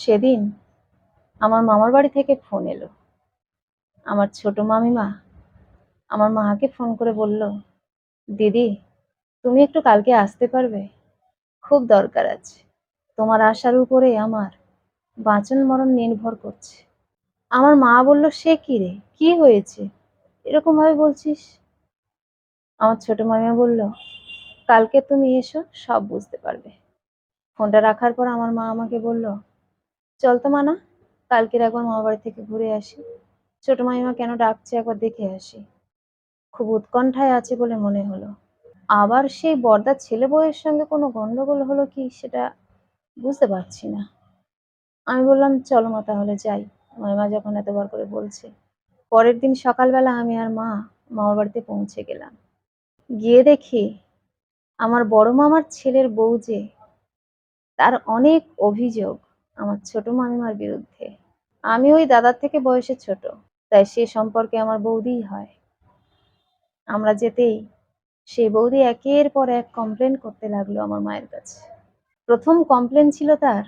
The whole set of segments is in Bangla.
সেদিন আমার মামার বাড়ি থেকে ফোন এলো। আমার ছোট মামিমা আমার মাকে ফোন করে বলল, দিদি, তুমি একটু কালকে আসতে পারবে? খুব দরকার আছে। তোমার আসার উপরে আমার বাঁচন মরণ নির্ভর করছে। আমার মা বলল, সে কি রে, কি হয়েছে, এরকম ভাবে বলছিস? আমার ছোট মামিমা বলল, কালকে তুমি এসো, সব বুঝতে পারবে। ফোনটা রাখার পর আমার মা আমাকে বলল, চল তো মানা, কালকের একবার মামা বাড়ি থেকে ঘুরে আসি। ছোট মামিমা কেন ডাকছে, একবার দেখে আসি। খুব উৎকণ্ঠায় আছে বলে মনে হলো। আবার সেই বড়দার ছেলে বউয়ের সঙ্গে কোনো গন্ডগোল হলো কি সেটা বুঝতে পারছি না। আমি বললাম, চলো মা তাহলে যাই, মামিমা যখন এতবার করে বলছে। পরের দিন সকালবেলা আমি আর মা মামার বাড়িতে পৌঁছে গেলাম। গিয়ে দেখি আমার বড় মামার ছেলের বউ যে, তার অনেক অভিযোগ আমার ছোট মামিমার বিরুদ্ধে। আমি ওই দাদার থেকে বয়সে ছোট, তাই সে সম্পর্কে আমার বৌদিই হয়। আমরা যেতেই সেই বৌদি একের পর এক কমপ্লেন করতে লাগলো আমার মায়ের কাছে। প্রথম কমপ্লেন ছিল তার,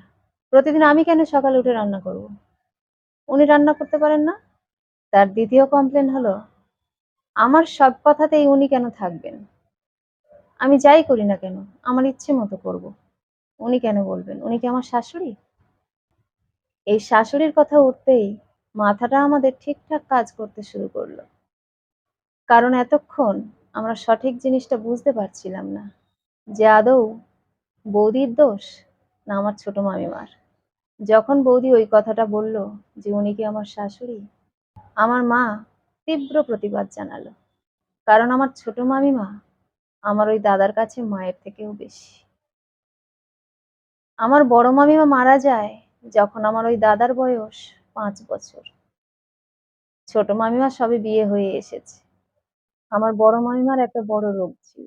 প্রতিদিন আমি কেন সকালে উঠে রান্না করব, উনি রান্না করতে পারেন না। তার দ্বিতীয় কমপ্লেন হলো, আমার সব কথাতেই উনি কেন থাকবেন, আমি যাই করি না কেন আমার ইচ্ছে মতো করব, উনি কেন বলবেন, উনি কি আমার শাশুড়ি? এই শাশুড়ির কথা উঠতেই মাথাটা আমাদের ঠিকঠাক কাজ করতে শুরু করলো। কারণ এতক্ষণ আমরা সঠিক জিনিসটা বুঝতে পারছিলাম না, যে আদৌ বৌদির দোষ না আমার ছোট মামিমার। যখন বৌদি ওই কথাটা বলল যে উনি কি আমার শাশুড়ি, আমার মা তীব্র প্রতিবাদ জানালো। কারণ আমার ছোট মামিমা আমার ওই দাদার কাছে মায়ের থেকেও বেশি। আমার বড় মামিমা মারা যায় যখন আমার ওই দাদার বয়স 5 বছর। ছোট মামিমা সবে বিয়ে হয়ে এসেছে। আমার বড় মামিমার একটা বড় রোগ ছিল,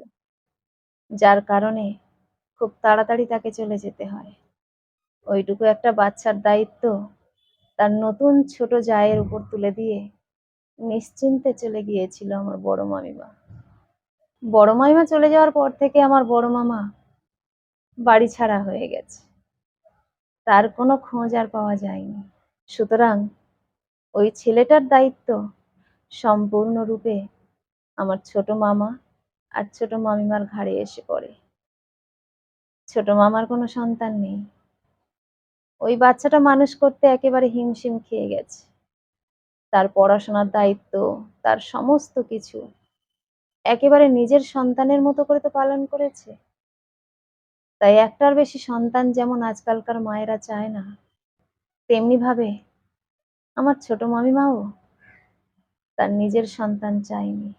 যার কারণে খুব তাড়াতাড়ি তাকে চলে যেতে হয়। ওইটুকু একটা বাচ্চার দায়িত্ব তার নতুন ছোট জায়ের উপর তুলে দিয়ে নিশ্চিন্তে চলে গিয়েছিল আমার বড় মামিমা। বড় মামিমা চলে যাওয়ার পর থেকে আমার বড় মামা বাড়ি ছাড়া হয়ে গেছে, তার কোনো খোঁজ আর পাওয়া যায়নি। সুতরাং ওই ছেলেটার দায়িত্ব সম্পূর্ণরূপে আমার ছোট মামা আর ছোট মামিমার ঘাড়ে এসে পড়ে। ছোট মামার কোনো সন্তান নেই, ওই বাচ্চাটা মানুষ করতে একেবারে হিমশিম খেয়ে গেছে। তার পড়াশোনার দায়িত্ব, তার সমস্ত কিছু একেবারে নিজের সন্তানের মতো করে তো পালন করেছে। তাই একটার বেশি সন্তান যেমন আজকালকার মায়েরা চায় না, তেমনি ভাবে আমার ছোট মামিমাও তার নিজের সন্তান চায়নি।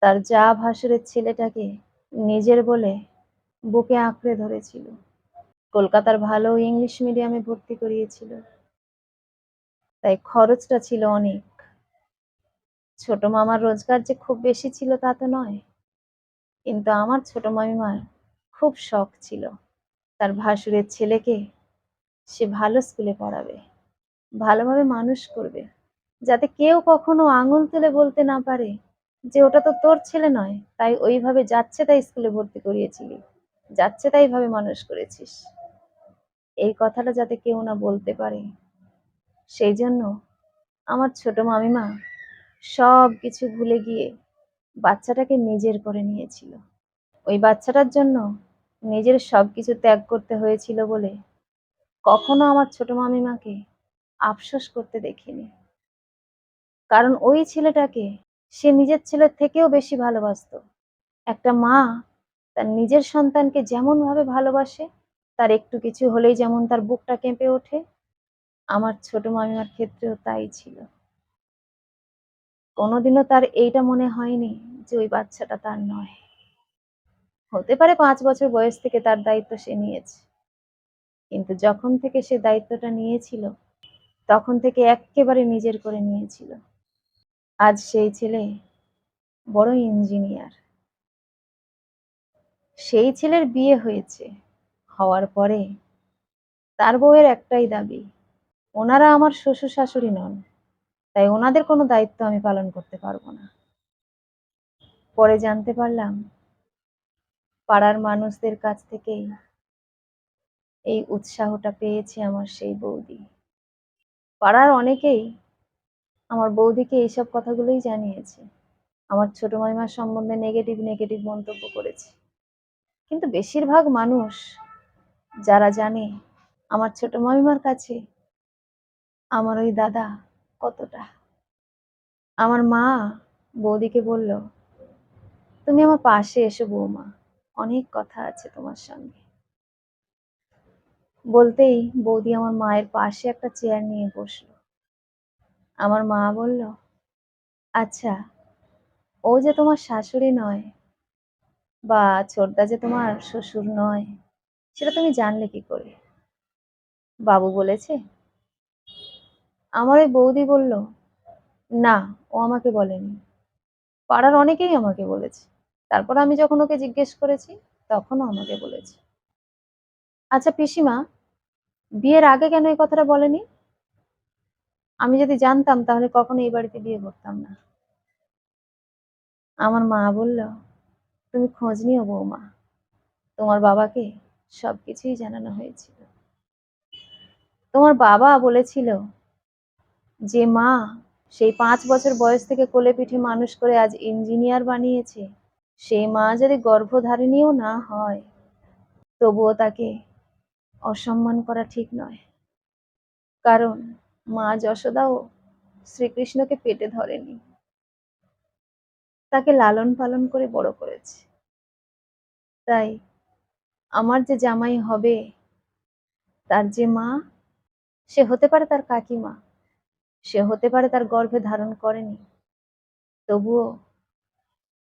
তার যা ভাসুরের ছেলেটাকে নিজের বলে বুকে আঁকড়ে ধরেছিল। কলকাতার ভালো ইংলিশ মিডিয়ামে ভর্তি করিয়েছিল, তাই খরচটা ছিল অনেক। ছোট মামার রোজগার যে খুব বেশি ছিল তা তো নয়, কিন্তু আমার ছোট মামিমার খুব শখ ছিল তার ভাসুরের ছেলেকে সে ভালো স্কুলে পড়াবে, ভালোভাবে মানুষ করবে, যাতে কেউ কখনো আঙুল তুলে বলতে না পারে যে ওটা তো তোর ছেলে নয়, তাই ওইভাবে যাচ্ছে তাই স্কুলে ভর্তি করিয়েছিলি, যাচ্ছে তাই ভাবে মানুষ করেছিস, এই কথাটা যাতে কেউ না বলতে পারে। সেই জন্য আমার ছোট মামিমা সব কিছু ভুলে গিয়ে বাচ্চাটাকে নিজের করে নিয়েছিল। ওই বাচ্চাটার জন্য নিজের সবকিছু ত্যাগ করতে হয়েছিল বলে কখনো আমার ছোট মামিমাকে আফসোস করতে দেখিনি। কারণ ওই ছেলেটাকে সে নিজের ছেলের থেকেও বেশি ভালোবাসতো। একটা মা তার নিজের সন্তানকে যেমন ভাবে ভালোবাসে, তার একটু কিছু হলেই যেমন তার বুকটা কেঁপে ওঠে, আমার ছোট মামিমার ক্ষেত্রেও তাই ছিল। কোনোদিনও তার এইটা মনে হয়নি যে ওই বাচ্চাটা তার নয়। হতে পারে 5 বছর বয়স থেকে তার দায়িত্ব সে নিয়েছে, কিন্তু যখন থেকে সে দায়িত্বটা নিয়েছিল তখন থেকে এক্কেবারে নিজের করে নিয়েছিল। আজ সেই ছেলে বড় ইঞ্জিনিয়ার। সেই ছেলের বিয়ে হয়েছে, হওয়ার পরে তার বউয়ের একটাই দাবি, ওনারা আমার শ্বশুর শাশুড়ি নন, তাই ওনাদের কোনো দায়িত্ব আমি পালন করতে পারবো না। পরে জানতে পারলাম পাড়ার মানুষদের কাছ থেকেই এই উৎসাহটা পেয়েছে আমার সেই বৌদি। পাড়ার অনেকেই আমার বৌদিকে এইসব কথাগুলোই জানিয়েছে। আমার ছোট মামিমার সম্বন্ধে নেগেটিভ মন্তব্য করেছে। কিন্তু বেশিরভাগ মানুষ যারা জানে আমার ছোট মামিমার কাছে আমার ওই দাদা কতটা। আমার মা বৌদিকে বলল, "তুমি আমার পাশে এসো বৌমা, অনেক কথা আছে তোমার সঙ্গে।" বলতেই বৌদি আমার মায়ের পাশে একটা চেয়ার নিয়ে বসলো। আমার মা বলল, "আচ্ছা, ও যে তোমার শাশুড়ি নয় বা ছোটদা যে তোমার শ্বশুর নয়, সেটা তুমি জানলে কি করে? বাবু বলেছে?" আমার ওই বৌদি বলল, "না, ও আমাকে বলেনি। পাড়ার অনেকেই আমাকে বলেছে। তারপর আমি যখন ওকে জিজ্ঞেস করেছি, তখনও আমাকে বলেছে।" আচ্ছা পিসিমা, বিয়ের আগে কেন এই কথাটা বলেনি? আমি যদি জানতাম তাহলে কখনো এই বাড়িতে বিয়ে করতাম না। আমার মা বলল, "তুমি খোঁজ নিও বৌমা। তোমার বাবাকে সবকিছুই জানানো হয়েছিল। তোমার বাবা বলেছিল যে মা সেই ৫ বছর বয়স থেকে কোলে পিঠে মানুষ করে আজ ইঞ্জিনিয়ার বানিয়েছে, সেই মা যদি গর্ভধারিণীও না হয়, তবুও তাকে অসম্মান করা ঠিক নয়। কারণ মা যশোদাও শ্রীকৃষ্ণকে পেটে ধরেনি, তাকে লালন পালন করে বড় করেছে। তাই আমার যে জামাই হবে, তার যে মা, সে হতে পারে তার কাকিমা, সে হতে পারে তার গর্ভে ধারণ করেনি, তবুও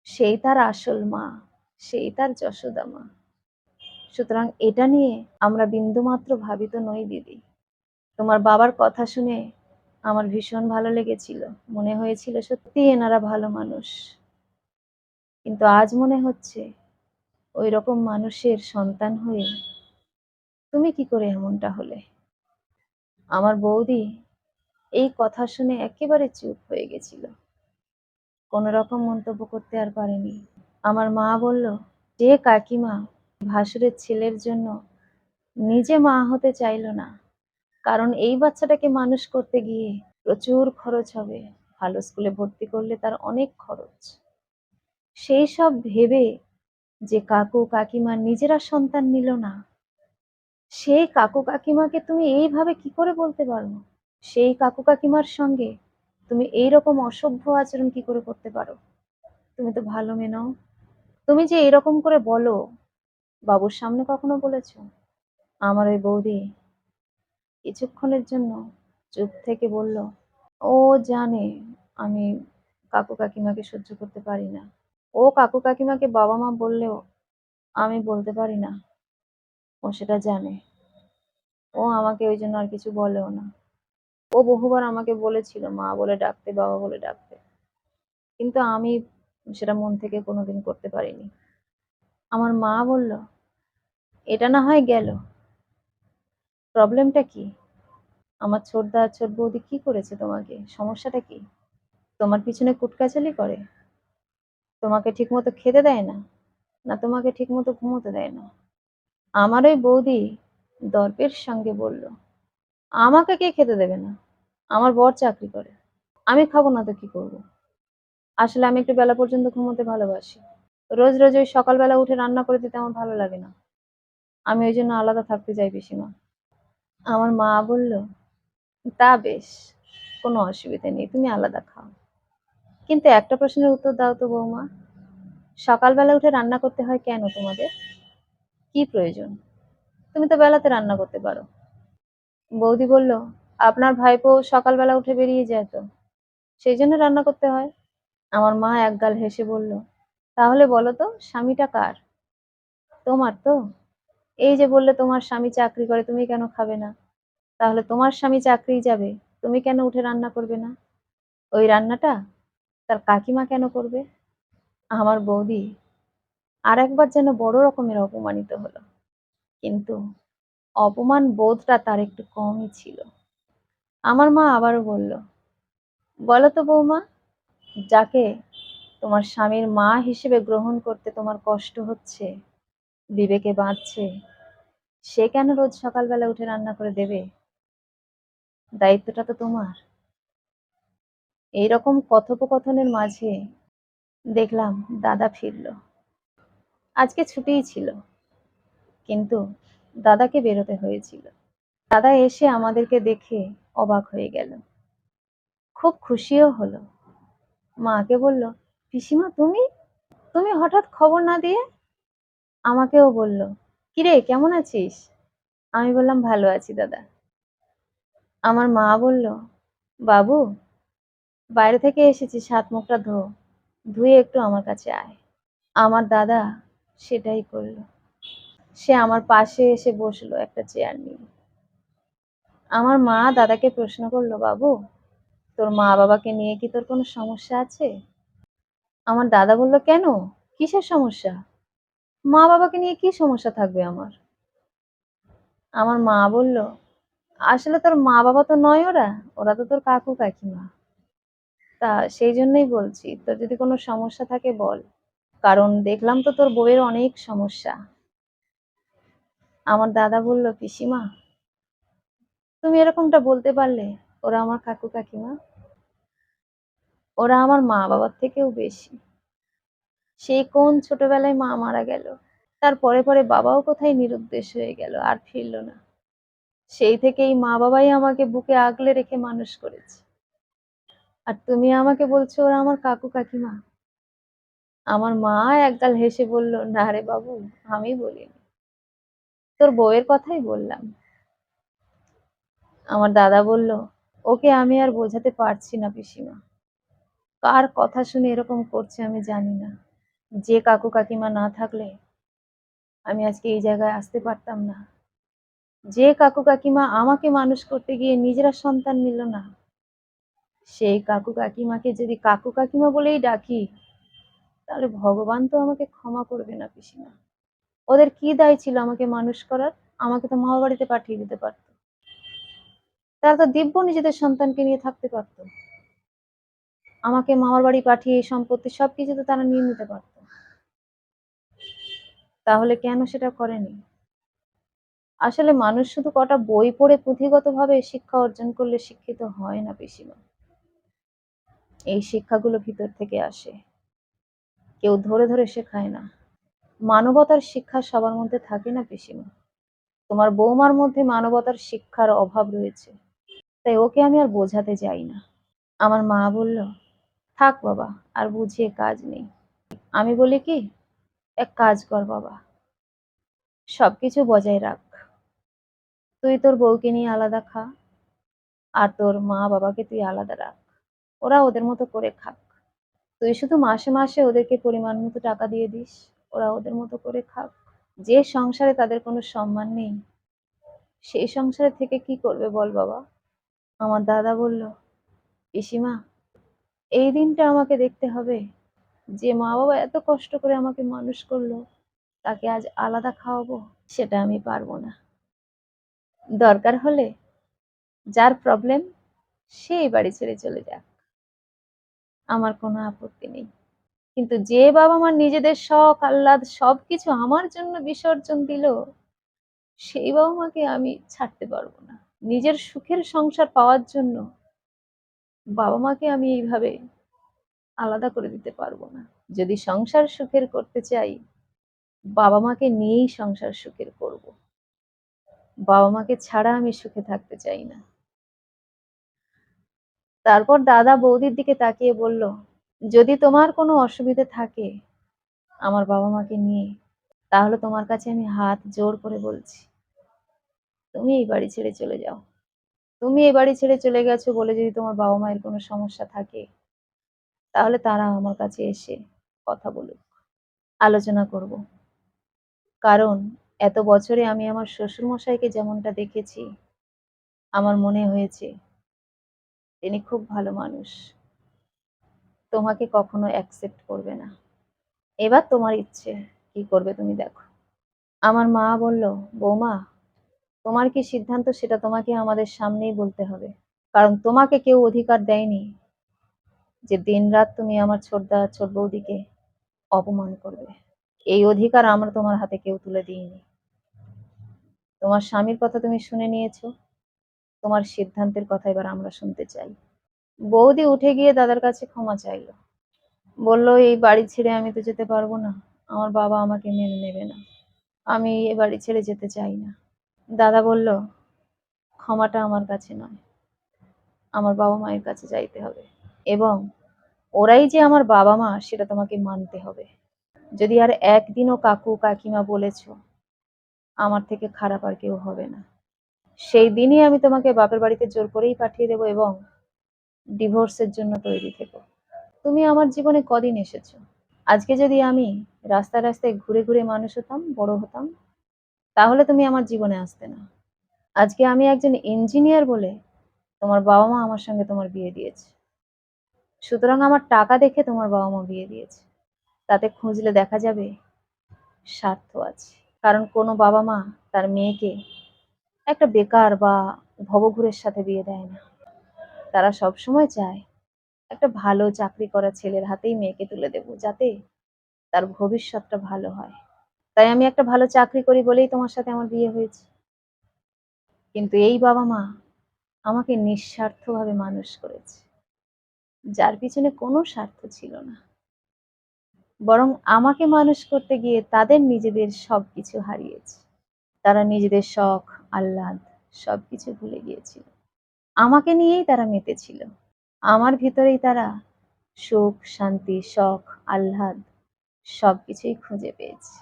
সেই তার আসল মা, সেই তার যশোদা মা। সুতরাং এটা নিয়ে আমরা বিন্দুমাত্র ভাবিত নই দিদি। তোমার বাবার কথা শুনে আমার ভীষণ ভালো লেগেছিল। মনে হয়েছিল সত্যিই এনারা ভালো মানুষ। কিন্তু আজ মনে হচ্ছে ঐরকম মানুষের সন্তান হয়ে তুমি কি করে এমনটা হলে?" আমার বৌদি এই কথা শুনে একেবারে চুপ হয়ে গেছিল। কোনো রকম মন্তব্য করতে আর পারেনি। আমার মা বলল, "যে কাকিমা ভাসুরের ছেলের জন্য নিজে মা হতে চাইল না, কারণ এই বাচ্চাটাকে মানুষ করতে গিয়ে প্রচুর খরচ হবে, ভালো স্কুলে ভর্তি করলে তার অনেক খরচ, সেই সব ভেবে যে কাকু কাকিমা নিজেরা সন্তান নিল না, সেই কাকু কাকিমাকে তুমি এইভাবে কি করে বলতে পারো? সেই কাকু কাকিমার সঙ্গে তুমি এইরকম অসভ্য আচরণ কি করে করতে পারো? তুমি তো ভালো মেয়ে নও। তুমি যে এরকম করে বলো, বাবুর সামনে কখনো বলেছো?" আমার ওই বৌদি কিছুক্ষণের জন্য চুপ থেকে বলল, "ও জানে আমি কাকু কাকিমাকে সহ্য করতে পারি না। ও কাকু কাকিমাকে বাবা মা বললেও আমি বলতে পারি না। ও সেটা জানে। ও আমাকে ওই জন্য আর কিছু বলেও না। ও বহুবার আমাকে বলেছিল মা বলে ডাকতে, বাবা বলে ডাকতে। কিন্তু আমি সেটা মন থেকে কোনোদিন করতে পারিনি।" আমার মা বলল, "এটা না হয় গেল। প্রবলেমটা কি? আমার ছোটদা আর ছোট বৌদি কি করেছে তোমাকে? সমস্যাটা কি? তোমার পিছনে কুটকাচালি করে? তোমাকে ঠিকমতো খেতে দেয় না? না তোমাকে ঠিকমতো ঘুমোতে দেয় না?" আমার ওই বৌদি দর্পের সঙ্গে বলল, "আমাকে কে খেতে দেবে না? আমার বর চাকরি করে। আমি খাবো না তো কি করব? আসলে আমি একটু বেলা পর্যন্ত ঘুমোতে ভালোবাসি। রোজ রোজ ওই সকালবেলা উঠে রান্না করে দিতে আমার ভালো লাগে না। আমি ওই জন্য আলাদা থাকতে চাই পিসিমা।" আমার মা বলল, "তা বেশ, কোনো অসুবিধা নেই, তুমি আলাদা খাও। কিন্তু একটা প্রশ্নের উত্তর দাও তো বৌমা, সকালবেলা উঠে রান্না করতে হয় কেন তোমাদের? কি প্রয়োজন? তুমি তো বেলাতে রান্না করতে পারো।" বৌদি বলল, "আপনার ভাইপো সকালবেলা উঠে বেরিয়ে যায় তো, সেই জন্য রান্না করতে হয়।" আমার মা একগাল হেসে বলল, "তাহলে বলো তো স্বামীটা কার? তোমার তো? এই যে বললে তোমার স্বামী চাকরি করে, তুমি কেন খাবে না? তাহলে তোমার স্বামী চাকরিই যাবে, তুমি কেন উঠে রান্না করবে না? ওই রান্নাটা তার কাকিমা কেন করবে?" আমার বৌদি আরেকবার যেন বড় রকমের অপমানিত হলো। কিন্তু অপমান বোধটা তার একটু কমই ছিল। আমার মা আবারও বলল, "বলো তো বৌমা, যাকে তোমার স্বামীর মা হিসেবে গ্রহণ করতে তোমার কষ্ট হচ্ছে, বিবেকে বাধছে, সে কেন রোজ সকালবেলা উঠে রান্না করে দেবে? দায়িত্বটা তো তোমার। এইরকম কথোপকথনের মাঝে দেখলাম দাদা ফিরল। আজকে ছুটিই ছিল, কিন্তু দাদাকে বেরোতে হয়েছিল। দাদা এসে আমাদেরকে দেখে অবাক হয়ে গেল, খুব খুশিও হলো। মাকে বলল, পিসিমা তুমি তুমি হঠাৎ খবর না দিয়ে? আমাকেও বলল, কিরে কেমন আছিস? আমি বললাম, ভালো আছি দাদা। আমার মা বলল, বাবু বাইরে থেকে এসেছিস, হাত মুখটা ধো, ধুয়ে একটু আমার কাছে আয়। আমার দাদা সেটাই করলো। সে আমার পাশে এসে বসলো একটা চেয়ার নিয়ে। আমার মা দাদাকে প্রশ্ন করলো, বাবু তোর মা বাবাকে নিয়ে কি তোর কোনো সমস্যা আছে? আমার দাদা বলল, কেন, কিসের সমস্যা? মা বাবাকে নিয়ে কি সমস্যা থাকবে আমার? আমার মা বলল, আসলে তোর মা বাবা তো নয়, ওরা ওরা তো তোর কাকু কাকিমা। তা সেই জন্যই বলছি, তোর যদি কোনো সমস্যা থাকে বল, কারণ দেখলাম তো তোর বউয়ের অনেক সমস্যা। আমার দাদা বলল, পিসিমা তুমি এরকমটা বলতে পারলে? ওরা আমার কাকু কাকিমা, ওরা আমার মা বাবার থেকেও বেশি। সেই কোন ছোটবেলায় মা মারা গেল, তার পরে পরে বাবাও কোথায় নিরুদ্দেশ হয়ে গেল, আর ফিরল না। সেই থেকেই মা বাবাই আমাকে বুকে আগলে রেখে মানুষ করেছে, আর তুমি আমাকে বলছো ওরা আমার কাকু কাকিমা? আমার মা একগাল হেসে বলল, না রে বাবু, আমি বলিনি, তোর বউয়ের কথাই বললাম। আমার দাদা বলল, ওকে আমি আর বোঝাতে পারছি না পিসিমা, কার কথা শুনে এরকম করছে আমি জানি না। যে কাকু কাকিমা না থাকলে আমি আজকে এই জায়গায় আসতে পারতাম না। যে কাকু কাকিমা আমাকে মানুষ করতে গিয়ে নিজেরা সন্তান নিল না, সেই কাকু কাকিমাকে যদি কাকু কাকিমা বলেই ডাকি, তাহলে ভগবান তো আমাকে ক্ষমা করবে না পিসিমা। ওদের কি দায় ছিল আমাকে মানুষ করার? আমাকে তো মামা বাড়িতে পাঠিয়ে দিতে পারতো। তারা তো দিব্য নিজেদের সন্তানকে নিয়ে থাকতে পারতো। আমাকে মামার বাড়ি পাঠিয়ে এই সম্পত্তি সবকিছু তো তারা নিয়ে নিতে পারতো। তাহলে কেন সেটা করেনি? আসলে মানুষ শুধু কটা বই পড়ে পুঁথিগতভাবে শিক্ষা অর্জন করলে শিক্ষিত হয় না পিসিমা। এই শিক্ষাগুলো ভিতর থেকে আসে, কেউ ধরে ধরে শেখায় না। মানবতার শিক্ষা সবার মধ্যে থাকে না পিসিমা। তোমার বৌমার মধ্যে মানবতার শিক্ষার অভাব রয়েছে, তাই ওকে আমি আর বোঝাতে যাই না। আমার মা বলল, থাক বাবা, আর বুঝিয়ে কাজ নেই। আমি বলি কি, এক কাজ কর বাবা, সবকিছু বজায় রাখ। তুই তোর বউকে নিয়ে আলাদা খা, আর তোর মা বাবাকে তুই আলাদা রাখ। ওরা ওদের মতো করে খাক। তুই শুধু মাসে মাসে ওদেরকে পরিমাণ মতো টাকা দিয়ে দিস, ওরা ওদের মতো করে খাক। যে সংসারে তাদের কোনো সম্মান নেই, সেই সংসারে থেকে কি করবে বল বাবা? আমার দাদা বলল, পিসিমা এই দিনটা আমাকে দেখতে হবে, যে মা বাবা এত কষ্ট করে আমাকে মানুষ করলো, তাকে আজ আলাদা খাওয়াবো? সেটা আমি পারবো না। দরকার হলে যার প্রবলেম সেই বাড়ি ছেড়ে চলে যাক, আমার কোনো আপত্তি নেই। কিন্তু যে বাবা মা নিজেদের শখ আহ্লাদ সবকিছু আমার জন্য বিসর্জন দিল, সেই বাবা মাকে আমি ছাড়তে পারবো না। নিজের সুখের সংসার পাওয়ার জন্য বাবা মাকে আমি এইভাবে আলাদা করে দিতে পারবো না। যদি সংসার সুখের করতে চাই, বাবা মাকে নিয়েই সংসার সুখের করব। বাবা মাকে ছাড়া আমি সুখে থাকতে চাই না। তারপর দাদা বৌদির দিকে তাকিয়ে বলল, যদি তোমার কোনো অসুবিধে থাকে আমার বাবা মাকে নিয়ে, তাহলে তোমার কাছে আমি হাত জোড় করে বলছি, তুমি এই বাড়ি ছেড়ে চলে যাও। তুমি এই বাড়ি ছেড়ে চলে গেছো বলে যদি তোমার বাবা মায়ের কোনো সমস্যা থাকে, তাহলে তারা আমার কাছে এসে কথা বলুক, আলোচনা করব। কারণ এত বছরে আমি আমার শ্বশুর মশাইকে যেমনটা দেখেছি, আমার মনে হয়েছে তিনি খুব ভালো মানুষ, তোমাকে কখনো অ্যাকসেপ্ট করবে না। এবার তোমার ইচ্ছে, কি করবে তুমি দেখো। আমার মা বলল, বৌমা তোমার কি সিদ্ধান্ত সেটা তোমাকে আমাদের সামনেই বলতে হবে, কারণ তোমাকে কেউ অধিকার দেয়নি যে দিনরাত তুমি আমার ছোটদা ছোট বৌদিকে অপমান করবে। এই অধিকার আমরা তোমার হাতে কেউ তুলে দিইনি। তোমার স্বামীর কথা তুমি শুনে নিয়েছো, তোমার সিদ্ধান্তের কথা এবার আমরা শুনতে চাই। বৌদি উঠে গিয়ে দাদার কাছে ক্ষমা চাইলো। বলল, এই বাড়ি ছেড়ে আমি তো যেতে পারবো না, আমার বাবা আমাকে মেনে নেবে না, আমি এ বাড়ি ছেড়ে যেতে চাই না। দাদা বলল, ক্ষমাটা আমার কাছে নয়, আমার বাবা মায়ের কাছে চাইতে হবে, এবং ওরাই যে আমার বাবা মা সেটা তোমাকে মানতে হবে। যদি আর একদিনও কাকু কাকিমা বলেছ, আমার থেকে খারাপ আর কেউ হবে না। সেই দিনই আমি তোমাকে বাপের বাড়িতে জোর করেই পাঠিয়ে দেবো, এবং ডিভোর্সের জন্য তৈরি থেকো। তুমি আমার জীবনে কদিন এসেছো? আজকে যদি আমি রাস্তায় রাস্তায় ঘুরে ঘুরে মানুষ হতাম, বড় হতাম, তাহলে তুমি আমার জীবনে আসতে না। আজকে আমি একজন ইঞ্জিনিয়ার বলে তোমার বাবা মা আমার সঙ্গে তোমার বিয়ে দিয়েছে। সুতরাং আমার টাকা দেখে তোমার বাবা মা বিয়ে দিয়েছে, তাতে খুঁজলে দেখা যাবে স্বার্থ আছে। কারণ কোনো বাবা মা তার মেয়েকে একটা বেকার বা ভবঘুরের সাথে বিয়ে দেয় না। তারা সবসময় চায় একটা ভালো চাকরি করা ছেলের হাতেই মেয়েকে তুলে দেব, যাতে তার ভবিষ্যৎটা ভালো হয়। তাই আমি একটা ভালো চাকরি করি বলেই তোমার সাথে আমার বিয়ে হয়েছে। কিন্তু এই বাবা মা আমাকে নিঃস্বার্থভাবে মানুষ করেছে, যার পিছনে কোনো স্বার্থ ছিল না। বরং আমাকে মানুষ করতে গিয়ে তাদের নিজেদের সবকিছু হারিয়েছে। তারা নিজেদের শখ, আহ্লাদ সবকিছু ভুলে গিয়েছিল। আমাকে নিয়েই তারা মেতেছিল। আমার ভিতরেই তারা সুখ, শান্তি, শখ, আহ্লাদ সবকিছুই খুঁজে পেয়েছে।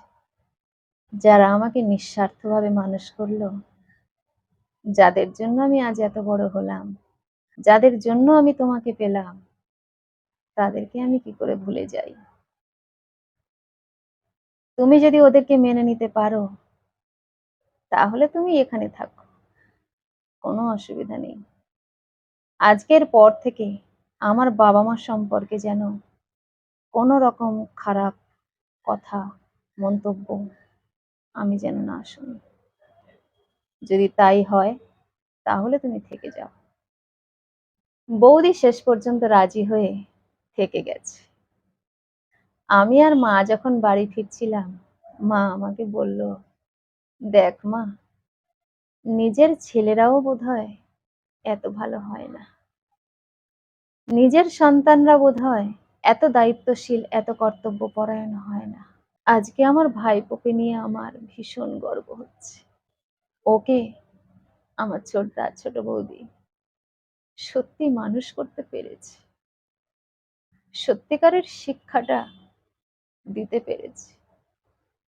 যারা আমাকে নিঃস্বার্থভাবে মানুষ করলো, যাদের জন্য আমি আজ এত বড় হলাম, যাদের জন্য আমি তোমাকে পেলাম, তাদেরকে আমি কি করে ভুলে যাই? তুমি যদি ওদেরকে মেনে নিতে পারো, তাহলে তুমি এখানে থাকো, কোনো অসুবিধা নেই। আজকের পর থেকে আমার বাবা মা সম্পর্কে যেন কোনো রকম খারাপ কথা, মন্তব্য আমি যেন না শুনি। যদি তাই হয়, তাহলে তুমি থেকে যাও। বৌদি শেষ পর্যন্ত রাজি হয়ে থেকে গেছে। আমি আর মা যখন বাড়ি ফিরছিলাম, মা আমাকে বলল, দেখ মা, নিজের ছেলেরাও বোধহয় এত ভালো হয় না, নিজের সন্তানরা বোধহয় এত দায়িত্বশীল, এত কর্তব্যপরায়ণ হয় না। আজকে আমার ভাইপোকে নিয়ে আমার ভীষণ গর্ব হচ্ছে। ওকে আমার ছোট বৌদি সত্যি মানুষ করতে পেরেছে, সত্যিকারের শিক্ষাটা দিতে পেরেছে।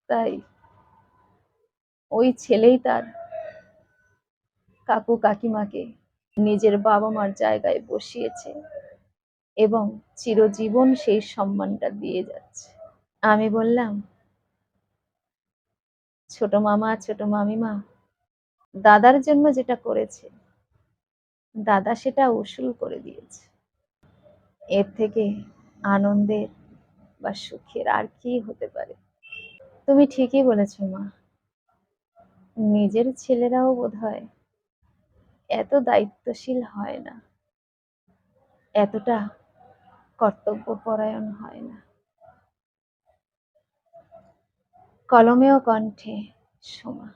তাই ওই ছেলেই তার কাকু কাকিমাকে নিজের বাবা মার জায়গায় বসিয়েছে, এবং চিরজীবন সেই সম্মানটা দিয়ে যাচ্ছে। আমি বললাম, ছোট মামা, ছোট মামিমা দাদার জন্য যেটা করেছে, দাদা সেটা উসুল করে দিয়েছে। এর থেকে আনন্দের বা সুখের আর কি হতে পারে? তুমি ঠিকই বলেছ মা, নিজের ছেলেরাও বোধহয় এত দায়িত্বশীল হয় না, এতটা কর্তব্যপরায়ণ হয় না। কলমে ও কণ্ঠে সোমা।